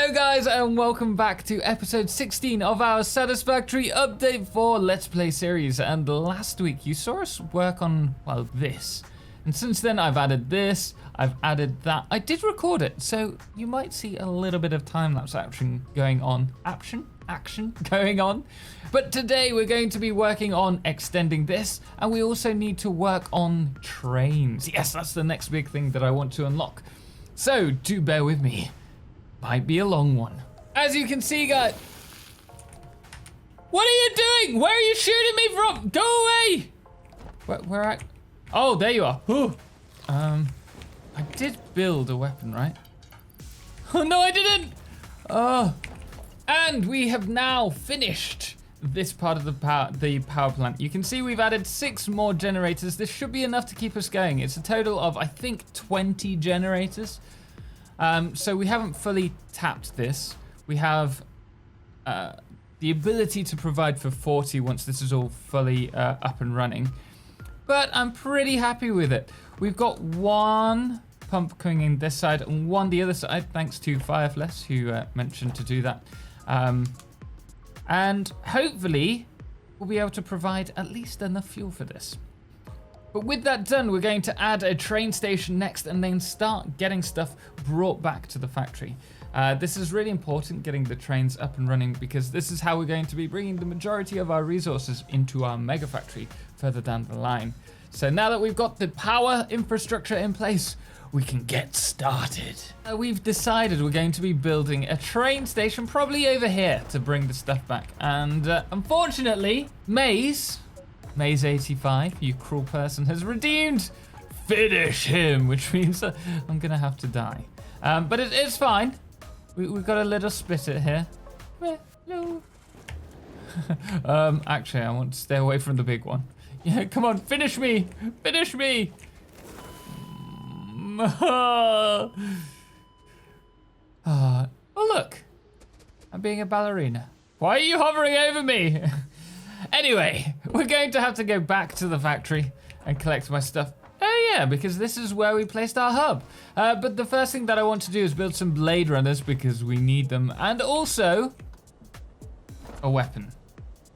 Hello guys and welcome back to episode 16 of our Satisfactory update for Let's Play series. And last week you saw us work on, well, this. And since then I've added this, I've added that. I did record it, so you might see a little bit of time-lapse action going on. Action going on. But today we're going to be working on extending this, and we also need to work on trains. Yes, that's the next big thing that I want to unlock. So do bear with me. Might be a long one. As you can see, guys. What are you doing? Where are you shooting me from? Go away! Where I? Oh, there you are. Ooh. I did build a weapon, right? Oh no, I didn't. Oh, and we have now finished this part of the power plant. You can see we've added 6 more generators. This should be enough to keep us going. It's a total of, I think, 20 generators. So we haven't fully tapped this. We have the ability to provide for 40 once this is all fully up and running. But I'm pretty happy with it. We've got 1 pump coming in this side and 1 the other side, thanks to Firefless who mentioned to do that. And hopefully we'll be able to provide at least enough fuel for this. But with that done, we're going to add a train station next and then start getting stuff brought back to the factory. This is really important, getting the trains up and running, because this is how we're going to be bringing the majority of our resources into our Megafactory further down the line. So now that we've got the power infrastructure in place, we can get started. We've decided we're going to be building a train station probably over here to bring the stuff back. And unfortunately, Maze 85, you cruel person, has redeemed. Finish him, which means I'm gonna have to die. But it's fine. We've got a little splitter here. Hello. Actually, I want to stay away from the big one. Yeah, come on, finish me! Finish me! Oh, look. I'm being a ballerina. Why are you hovering over me? Anyway, we're going to have to go back to the factory and collect my stuff. Oh yeah, because this is where we placed our hub. But the first thing that I want to do is build some blade runners because we need them. And also a weapon,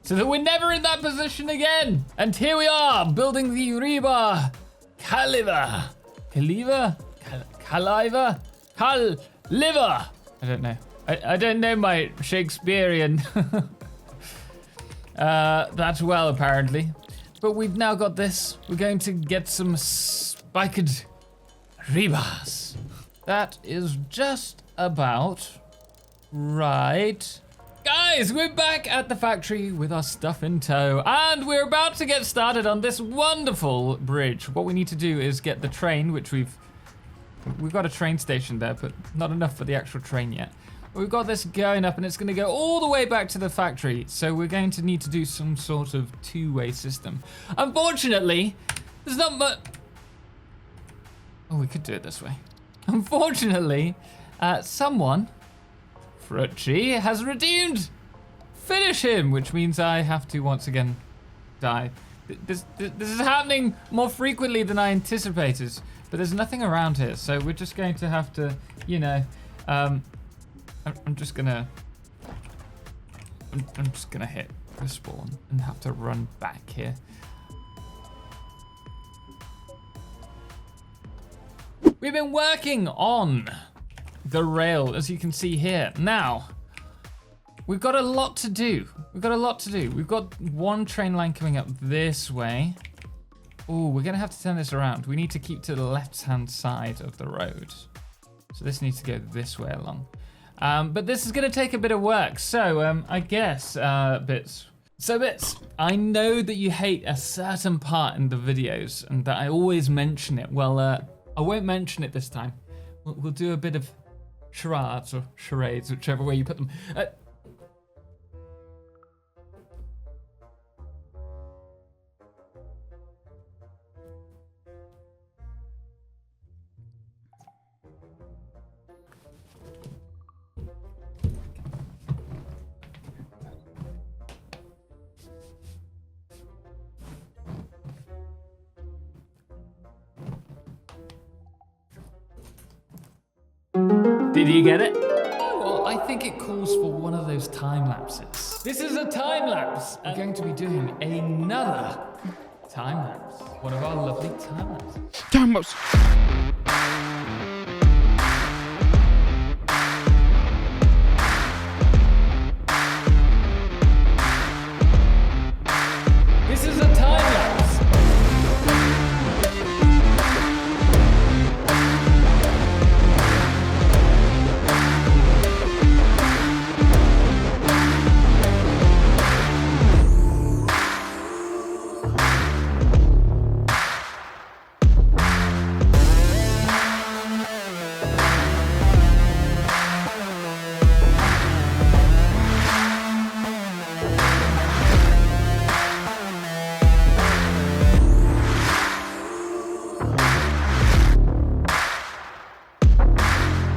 so that we're never in that position again. And here we are, building the rebar caliver. Caliver? I don't know. I don't know my Shakespearean. That well, apparently. But we've now got this. We're going to get some spiked rebars. That is just about right. Guys, we're back at the factory with our stuff in tow, and we're about to get started on this wonderful bridge. What we need to do is get the train, which we've got a train station there, but not enough for the actual train yet. We've got this going up and it's going to go all the way back to the factory. So we're going to need to do some sort of 2-way system. Unfortunately, there's not much. Oh, we could do it this way. Unfortunately, someone, Frucci, has redeemed. Finish him, which means I have to once again die. This is happening more frequently than I anticipated, but there's nothing around here. So we're just going to have to, you know, I'm just gonna hit the spawn and have to run back here. We've been working on the rail, as you can see here. Now, we've got a lot to do. We've got 1 train line coming up this way. Oh, we're gonna have to turn this around. We need to keep to the left-hand side of the road. So this needs to go this way along. But this is going to take a bit of work, so I guess, Bits. So Bits, I know that you hate a certain part in the videos and that I always mention it. Well, I won't mention it this time. We'll do a bit of charades or charades, whichever way you put them. Did you get it? Well, I think it calls for one of those time lapses. This is a time lapse. We're going to be doing another time lapse. One of our lovely time lapses. Time lapse. This is a time lapse.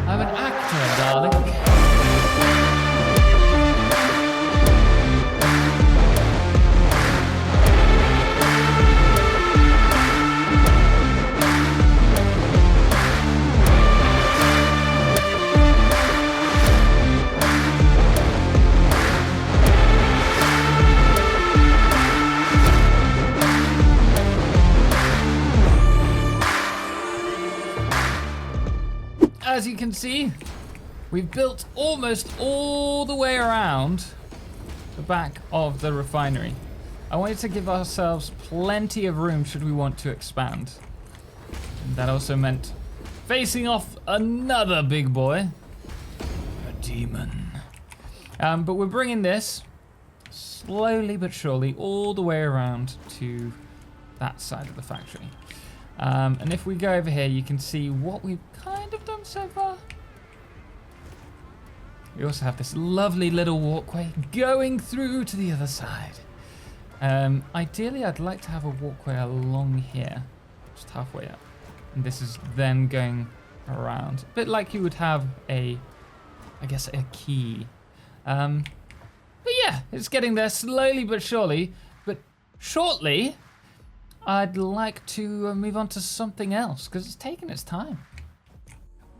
I'm an actor, darling. As you can see, we've built almost all the way around the back of the refinery. I wanted to give ourselves plenty of room should we want to expand. And that also meant facing off another big boy, a demon. But we're bringing this slowly but surely all the way around to that side of the factory. And if we go over here, you can see what we've kind of done so far. We also have this lovely little walkway going through to the other side. Ideally, I'd like to have a walkway along here, just halfway up. And this is then going around. A bit like you would have I guess, a key. But yeah, it's getting there slowly but surely. But shortly, I'd like to move on to something else, because it's taken its time.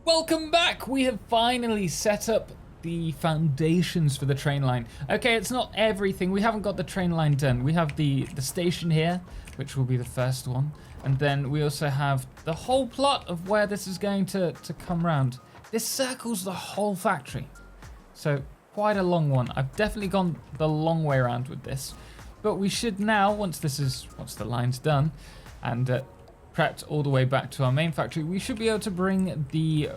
Welcome back! We have finally set up the foundations for the train line. Okay, it's not everything. We haven't got the train line done. We have the station here, which will be the first one. And then we also have the whole plot of where this is going to come round. This circles the whole factory. So quite a long one. I've definitely gone the long way around with this. But we should now, once the line's done and prepped all the way back to our main factory, we should be able to bring the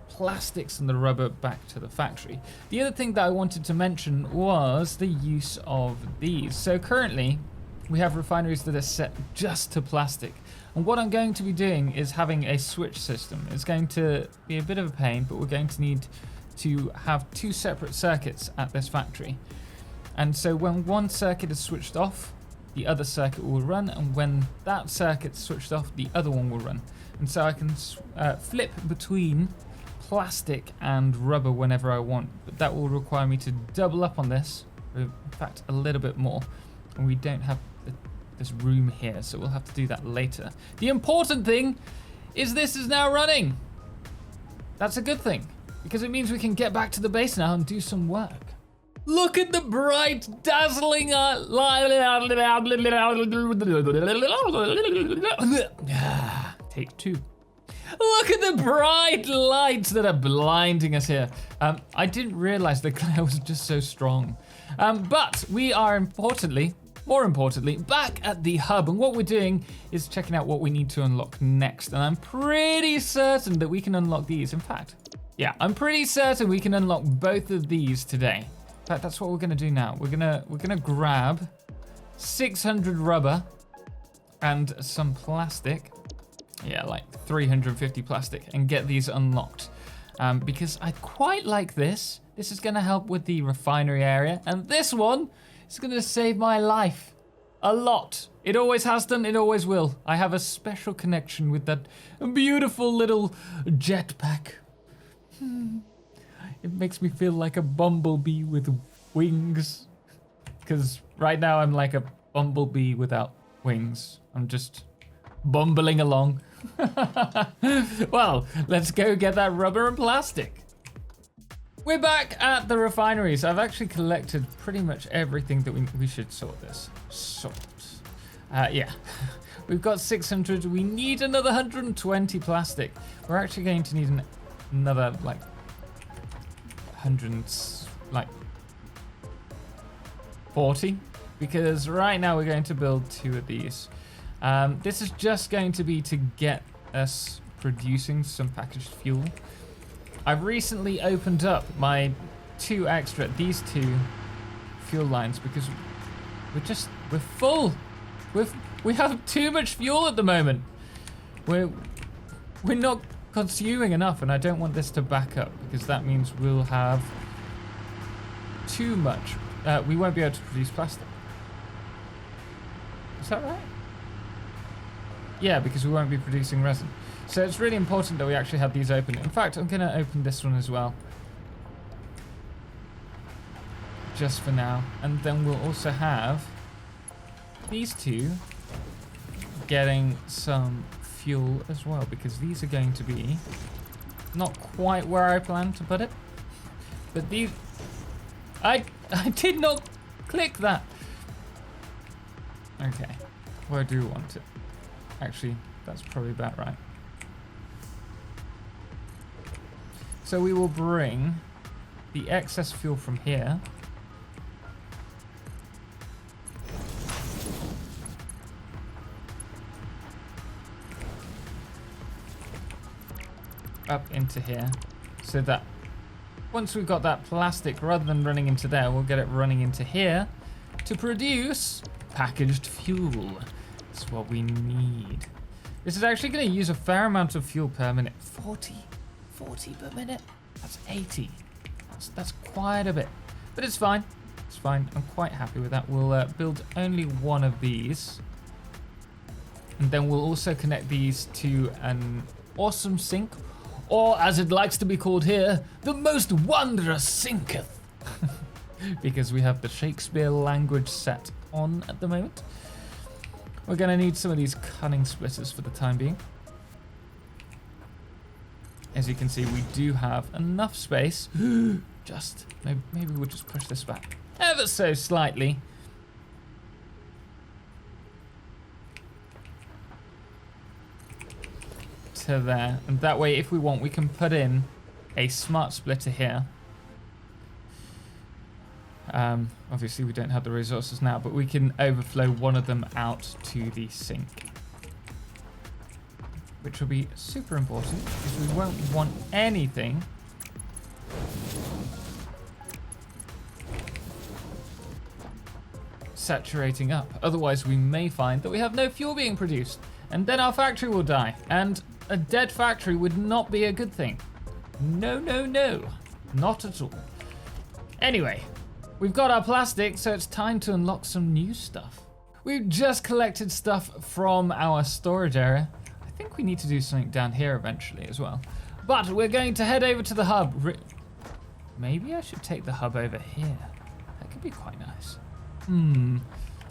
plastics and the rubber back to the factory. The other thing that I wanted to mention was the use of these. So currently, we have refineries that are set just to plastic. And what I'm going to be doing is having a switch system. It's going to be a bit of a pain, but we're going to need to have two separate circuits at this factory. And so when one circuit is switched off, the other circuit will run, and when that circuit's switched off, the other one will run. And so I can flip between plastic and rubber whenever I want, but that will require me to double up on this, in fact a little bit more, and we don't have this room here, so we'll have to do that later. The important thing is this is now running. That's a good thing, because it means we can get back to the base now and do some work. Look at the bright, dazzling Take two. Look at the bright lights that are blinding us here. I didn't realize the glare was just so strong. But we are more importantly, back at the hub. And what we're doing is checking out what we need to unlock next. And I'm pretty certain that we can unlock these. In fact, yeah, I'm pretty certain we can unlock both of these today. In fact, that's what we're gonna do now. We're gonna grab 600 rubber and some plastic. Yeah, like 350 plastic, and get these unlocked. Because I quite like this. This is gonna help with the refinery area, and this one is gonna save my life a lot. It always has done, it always will. I have a special connection with that beautiful little jetpack. It makes me feel like a bumblebee with wings. Because right now I'm like a bumblebee without wings. I'm just bumbling along. Well, let's go get that rubber and plastic. We're back at the refineries. I've actually collected pretty much everything that we should sort this. Yeah. We've got 600. We need another 120 plastic. We're actually going to need another like 40, because right now we're going to build 2 of these. This is just going to be to get us producing some packaged fuel. I've recently opened up my these 2 fuel lines because we're full. We have too much fuel at the moment. We're not consuming enough, and I don't want this to back up because that means we'll have too much. We won't be able to produce plastic. Is that right? Yeah, because we won't be producing resin. So it's really important that we actually have these open. In fact, I'm going to open this one as well. Just for now. And then we'll also have these 2 getting some fuel as well, because these are going to be not quite where I plan to put it. But these... I did not click that. Okay. Where do you want it? Actually, that's probably about right. So we will bring the excess fuel from here up into here, so that once we've got that plastic, rather than running into there, we'll get it running into here to produce packaged fuel. That's what we need. This is actually going to use a fair amount of fuel per minute. 40 per minute. That's 80. That's quite a bit, but it's fine. It's fine. I'm quite happy with that. We'll build only 1 of these, and then we'll also connect these to an awesome sink, or as it likes to be called here, the most wondrous sinketh. Because we have the Shakespeare language set on at the moment. We're going to need some of these cunning splitters for the time being. As you can see, we do have enough space. Maybe we'll just push this back ever so slightly. To there, and that way, if we want, we can put in a smart splitter here. Obviously we don't have the resources now, but we can overflow 1 of them out to the sink, which will be super important because we won't want anything saturating up. Otherwise we may find that we have no fuel being produced, and then our factory will die, and a dead factory would not be a good thing. No, not at all. Anyway, we've got our plastic, so it's time to unlock some new stuff. We've just collected stuff from our storage area. I think we need to do something down here eventually as well. But we're going to head over to the hub. Maybe I should take the hub over here. That could be quite nice.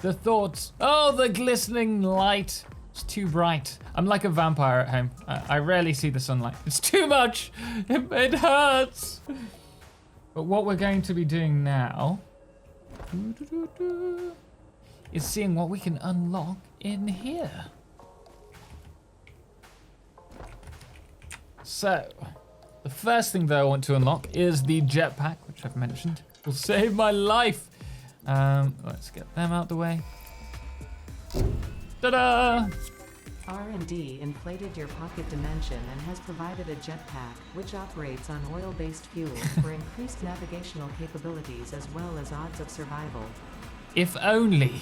The thoughts. Oh, the glistening light. It's too bright. I'm like a vampire at home. I rarely see the sunlight. It's too much. It hurts. But what we're going to be doing now is seeing what we can unlock in here. So, the first thing that I want to unlock is the jetpack, which I've mentioned. Will save my life. Let's get them out the way. Ta-da! R&D inflated your pocket dimension and has provided a jetpack, which operates on oil-based fuel for increased navigational capabilities as well as odds of survival. If only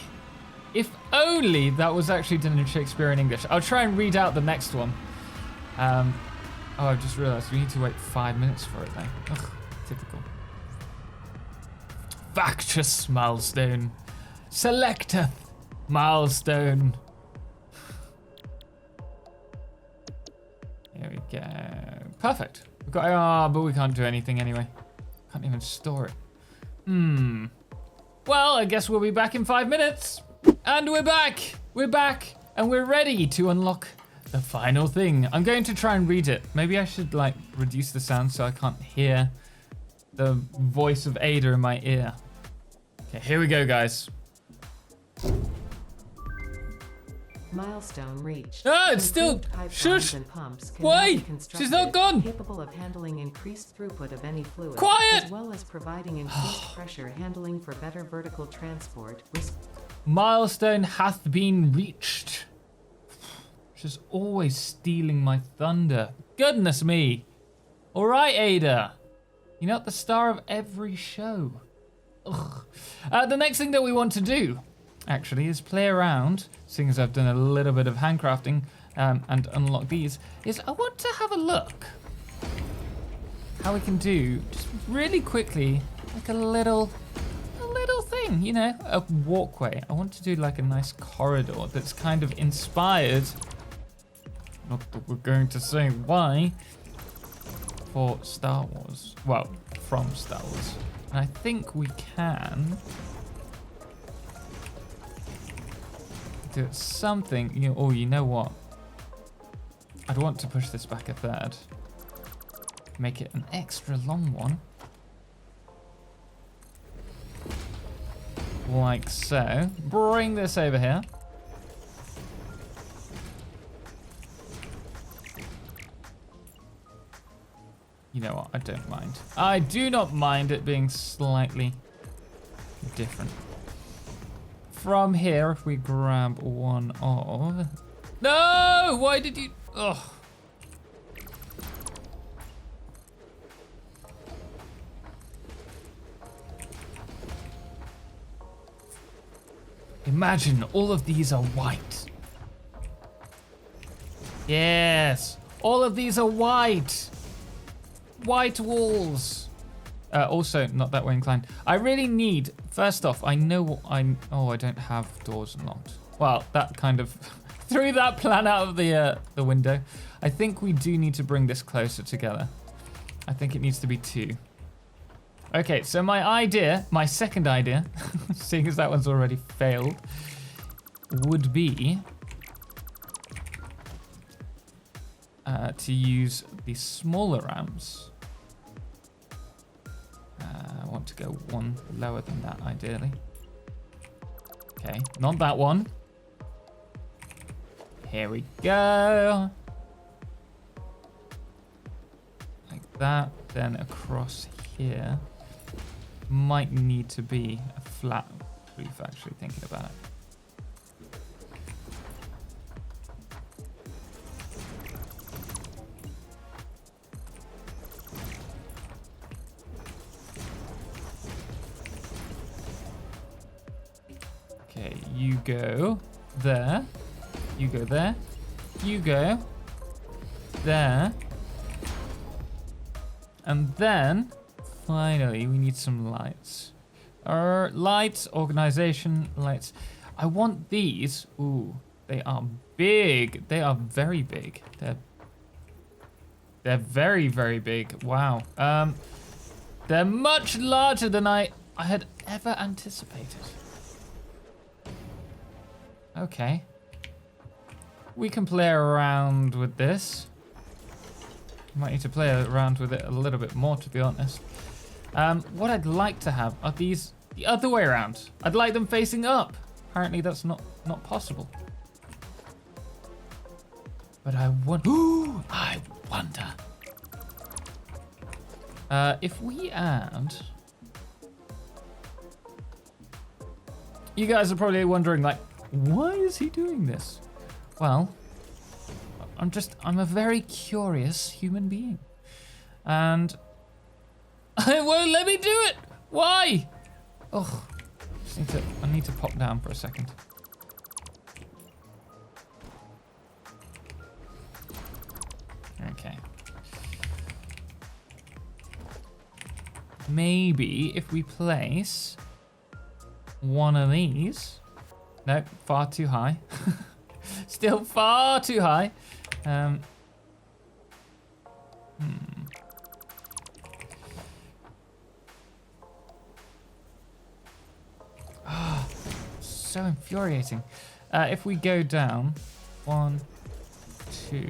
that was actually done in Shakespearean English. I'll try and read out the next one. Oh, I've just realised we need to wait 5 minutes for it though. Ugh, typical. Factious milestone. Selecteth milestone. Here we go. Perfect. We've got, but we can't do anything anyway. Can't even store it. Well, I guess we'll be back in 5 minutes. And we're back. We're back. And we're ready to unlock the final thing. I'm going to try and read it. Maybe I should like reduce the sound so I can't hear the voice of Ada in my ear. Okay, here we go, guys. Milestone reached. Ah, it's still. Improved pipelines Shush! and pumps can Wait! now be She's constructed, not gone! Capable of handling increased throughput of any fluid. Quiet! As well as providing increased pressure handling for better vertical transport. Milestone hath been reached. She's always stealing my thunder. Goodness me. All right, Ada. You're not the star of every show. Ugh. The next thing that we want to do, actually, is play around, seeing as I've done a little bit of handcrafting and unlock these, is I want to have a look how we can do, just really quickly, like a little thing, you know, a walkway. I want to do like a nice corridor that's kind of inspired, not that we're going to say why, for Star Wars. Well, from Star Wars. And I think we can do something, you know, oh, you know what? I'd want to push this back a third. Make it an extra long one. Like so. Bring this over here. You know what? I don't mind. I do not mind it being slightly different. From here, if we grab one of... No! Why did you... Ugh. Imagine all of these are white. Yes, all of these are white. White walls. Also, not that way inclined. I really need, first off, I know what oh, I don't have doors unlocked. Well, that kind of threw that plan out of the window. I think we do need to bring this closer together. I think it needs to be 2. Okay, so my second idea, seeing as that one's already failed, would be to use the smaller ramps. I want to go one lower than that, ideally. Okay, not that one. Here we go. Like that, then across here. Might need to be a flat roof, actually, thinking about it. Okay, you go there. You go there. You go there. And then... finally, we need some lights. Lights, organization, lights. I want these. Ooh, they are big. They are very big. They're very, very big. Wow. They're much larger than I had ever anticipated. Okay. We can play around with this. Might need to play around with it a little bit more, to be honest. What I'd like to have are these the other way around. I'd like them facing up. Apparently that's not possible. But I want... Ooh, I wonder. If we add... You guys are probably wondering, like, why is he doing this? Well, I'm a very curious human being. And... it won't let me do it! Why? Oh, I need to pop down for a second. Okay. Maybe if we place one of these... Nope, far too high. Still far too high. So infuriating. If we go down, 1, 2.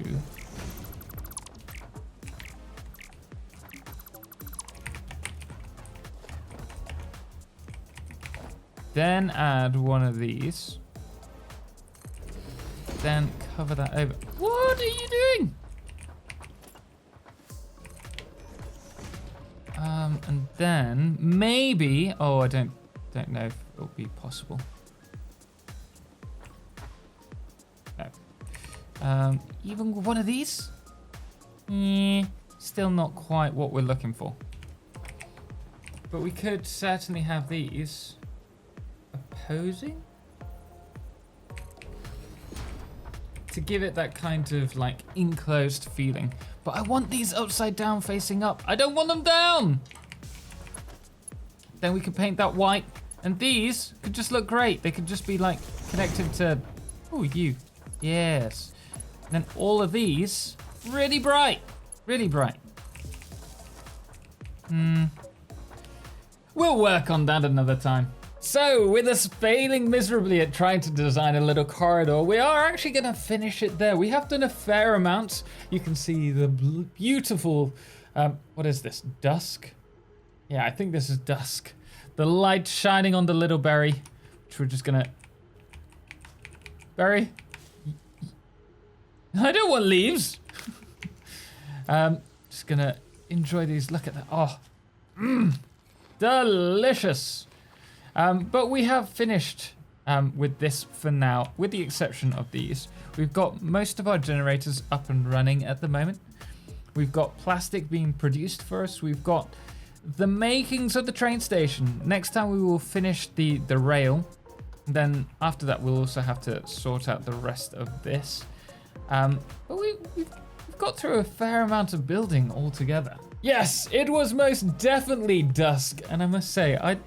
then add one of these. Then cover that over. What are you doing? And then maybe, oh, I don't know if it'll be possible. No. Even one of these? Still not quite what we're looking for. But we could certainly have these opposing to give it that kind of like enclosed feeling. But I want these upside down facing up. I don't want them down. Then we could paint that white, and these could just look great. They could just be like connected to, oh, you. Yes. And then all of these really bright. Really bright. We'll work on that another time. So, with us failing miserably at trying to design a little corridor, we are actually going to finish it there. We have done a fair amount. You can see the beautiful, what is this, dusk? Yeah, I think this is dusk. The light shining on the little berry, which we're just going to... Berry? I don't want leaves. Just going to enjoy these. Look at that. Oh, delicious. But we have finished with this for now, with the exception of these. We've got most of our generators up and running at the moment. We've got plastic being produced for us. We've got the makings of the train station. Next time we will finish the rail. Then after that, we'll also have to sort out the rest of this. But we've got through a fair amount of building altogether. Yes, it was most definitely dusk, and I must say, I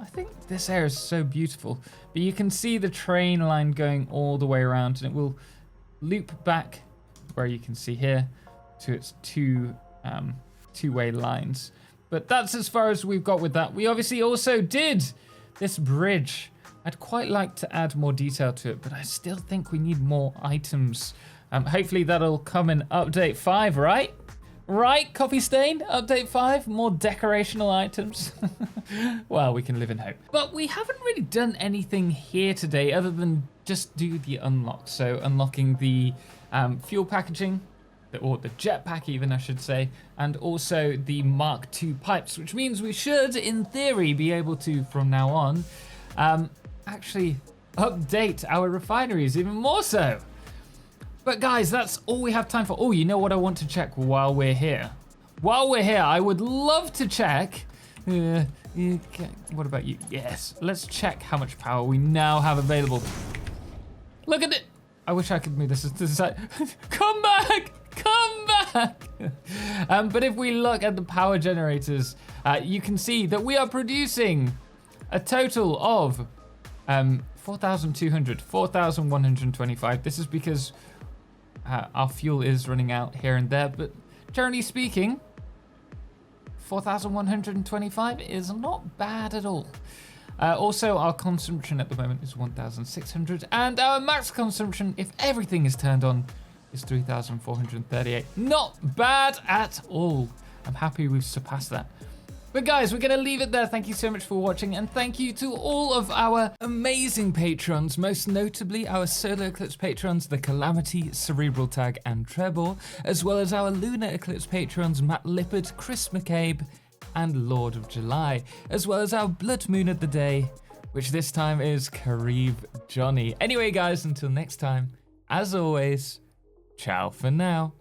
think this area is so beautiful. But you can see the train line going all the way around, and it will loop back, where you can see here, to its two-way lines. But that's as far as we've got with that. We obviously also did this bridge. I'd quite like to add more detail to it, but I still think we need more items. Hopefully that'll come in update 5, right? Right, Coffee Stain? Update 5? More decorational items? Well, we can live in hope. But we haven't really done anything here today other than just do the unlock. So unlocking the fuel packaging, or the jetpack even, I should say, and also the Mark II pipes, which means we should, in theory, be able to, from now on, actually update our refineries even more so. But guys, that's all we have time for. Oh, you know what I want to check while we're here? While we're here, I would love to check. What about you? Yes, let's check how much power we now have available. Look at it. I wish I could move this to the side. Come back! Come back! But if we look at the power generators, you can see that we are producing a total of 4,200, 4,125. This is because our fuel is running out here and there, but generally speaking, 4,125 is not bad at all. Also, our consumption at the moment is 1,600, and our max consumption, if everything is turned on, is 3,438. Not bad at all. I'm happy we've surpassed that. But guys, we're going to leave it there. Thank you so much for watching, and thank you to all of our amazing patrons, most notably our Solar Eclipse patrons, the Calamity, Cerebral Tag, and Trebor, as well as our Lunar Eclipse patrons, Matt Lippard, Chris McCabe, and Lord of July, as well as our Blood Moon of the Day, which this time is Karib Johnny. Anyway, guys, until next time, as always, ciao for now.